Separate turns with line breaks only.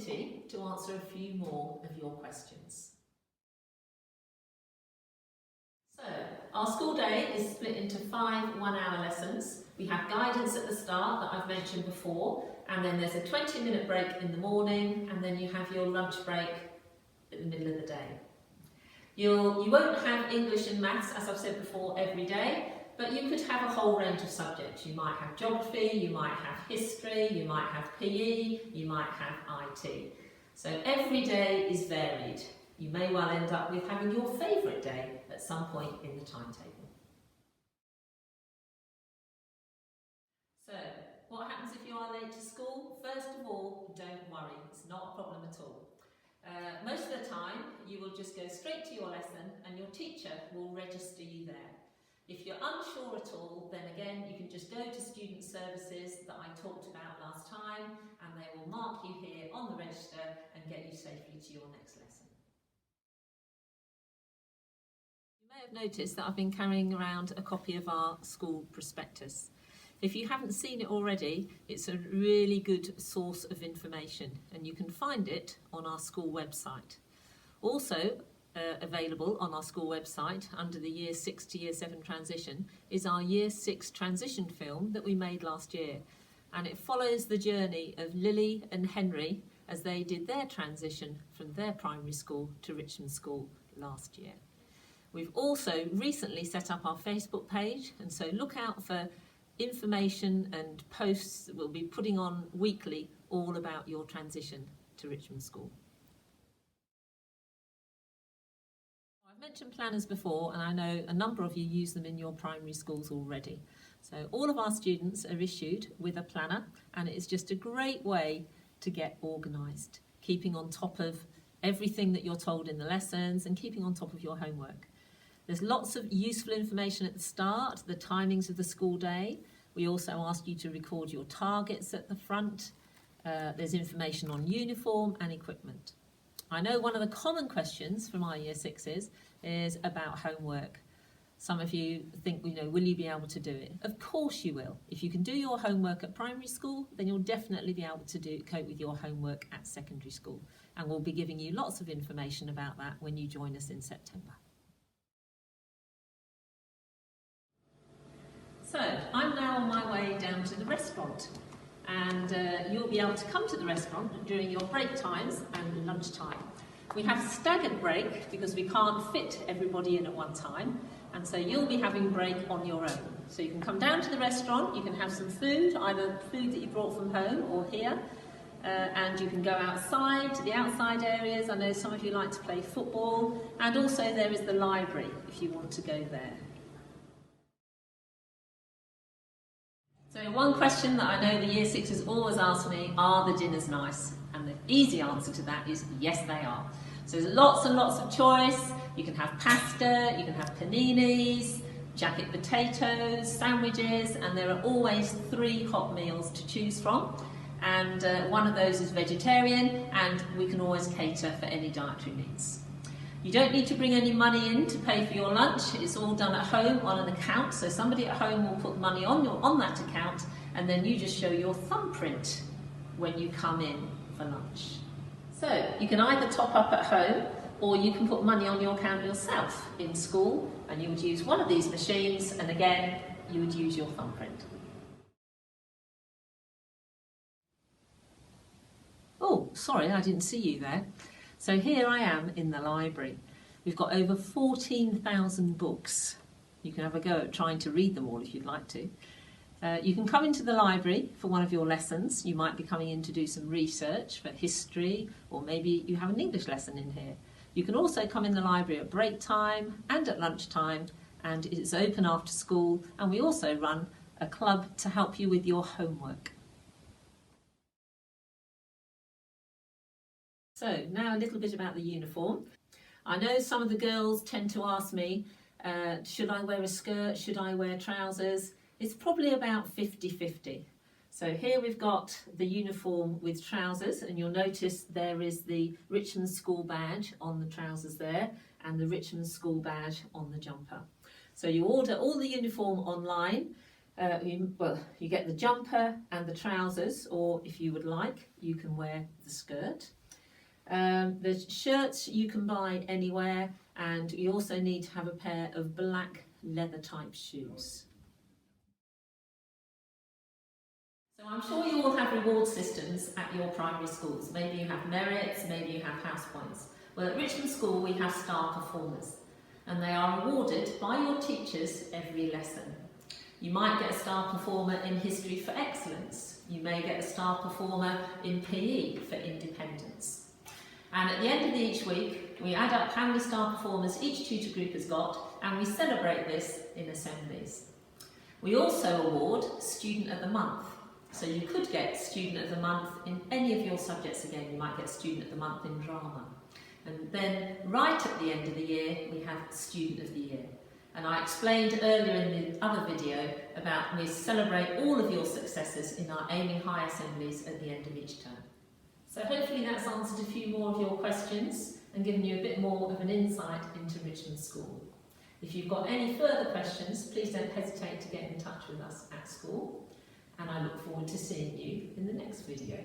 opportunity to answer a few more of your questions. So, our school day is split into 5 one-hour lessons. We have guidance at the start that I've mentioned before, and then there's a 20-minute break in the morning, and then you have your lunch break in the middle of the day. You won't have English and maths, as I've said before, every day, but you could have a whole range of subjects. You might have geography, you might have history, you might have PE, you might have IT. So every day is varied. You may well end up with having your favourite day at some point in the timetable. So, what happens if you are late to school? First of all, don't worry, it's not a problem at all. Most of the time, you will just go straight to your lesson and your teacher will register you there. If you're unsure at all, then again, you can just go to Student Services that I talked about last time, and they will mark you here on the register and get you safely to your next lesson. You may have noticed that I've been carrying around a copy of our school prospectus. If you haven't seen it already, it's a really good source of information, and you can find it on our school website. Also available on our school website under the Year 6 to Year 7 transition is our Year 6 transition film that we made last year, and it follows the journey of Lily and Henry as they did their transition from their primary school to Richmond School last year. We've also recently set up our Facebook page, and so look out for information and posts that we'll be putting on weekly all about your transition to Richmond School. I've mentioned planners before, and I know a number of you use them in your primary schools already. So all of our students are issued with a planner, and it is just a great way to get organised, keeping on top of everything that you're told in the lessons and keeping on top of your homework. There's lots of useful information at the start, the timings of the school day. We also ask you to record your targets at the front. There's information on uniform and equipment. I know one of the common questions from our Year 6s is about homework. Some of you think, will you be able to do it? Of course you will. If you can do your homework at primary school, then you'll definitely be able to cope with your homework at secondary school. And we'll be giving you lots of information about that when you join us in September. So, I'm now on my way down to the restaurant, and you'll be able to come to the restaurant during your break times and lunchtime. We have a staggered break because we can't fit everybody in at one time, and so you'll be having break on your own. So you can come down to the restaurant, you can have some food, either food that you brought from home or here, and you can go outside to the outside areas. I know some of you like to play football, and also there is the library if you want to go there. So one question that I know the Year 6s always ask me, are the dinners nice? And the easy answer to that is yes, they are. So there's lots and lots of choice. You can have pasta, you can have paninis, jacket potatoes, sandwiches, and there are always 3 hot meals to choose from. And one of those is vegetarian, and we can always cater for any dietary needs. You don't need to bring any money in to pay for your lunch. It's all done at home on an account, so somebody at home will put money on that account, and then you just show your thumbprint when you come in for lunch. So you can either top up at home, or you can put money on your account yourself in school, and you would use one of these machines, and again you would use your thumbprint. Oh, sorry, I didn't see you there. So here I am in the library. We've got over 14,000 books. You can have a go at trying to read them all if you'd like to. You can come into the library for one of your lessons. You might be coming in to do some research for history, or maybe you have an English lesson in here. You can also come in the library at break time and at lunchtime, and it's open after school, and we also run a club to help you with your homework. So now a little bit about the uniform. I know some of the girls tend to ask me, should I wear a skirt, should I wear trousers? It's probably about 50-50. So here we've got the uniform with trousers, and you'll notice there is the Richmond School badge on the trousers there, and the Richmond School badge on the jumper. So you order all the uniform online. You get the jumper and the trousers, or if you would like, you can wear the skirt. The shirts you can buy anywhere, and you also need to have a pair of black leather type shoes. So I'm sure you all have reward systems at your primary schools. Maybe you have merits, maybe you have house points. Well, at Richmond School we have star performers, and they are rewarded by your teachers every lesson. You might get a star performer in history for excellence. You may get a star performer in PE for independence. And at the end of each week, we add up how many star performers each tutor group has got, and we celebrate this in assemblies. We also award Student of the Month. So you could get Student of the Month in any of your subjects again. You might get Student of the Month in drama. And then right at the end of the year, we have Student of the Year. And I explained earlier in the other video about we celebrate all of your successes in our Aiming High assemblies at the end of each term. So hopefully that's answered a few more of your questions and given you a bit more of an insight into Richmond School. If you've got any further questions, please don't hesitate to get in touch with us at school, and I look forward to seeing you in the next video.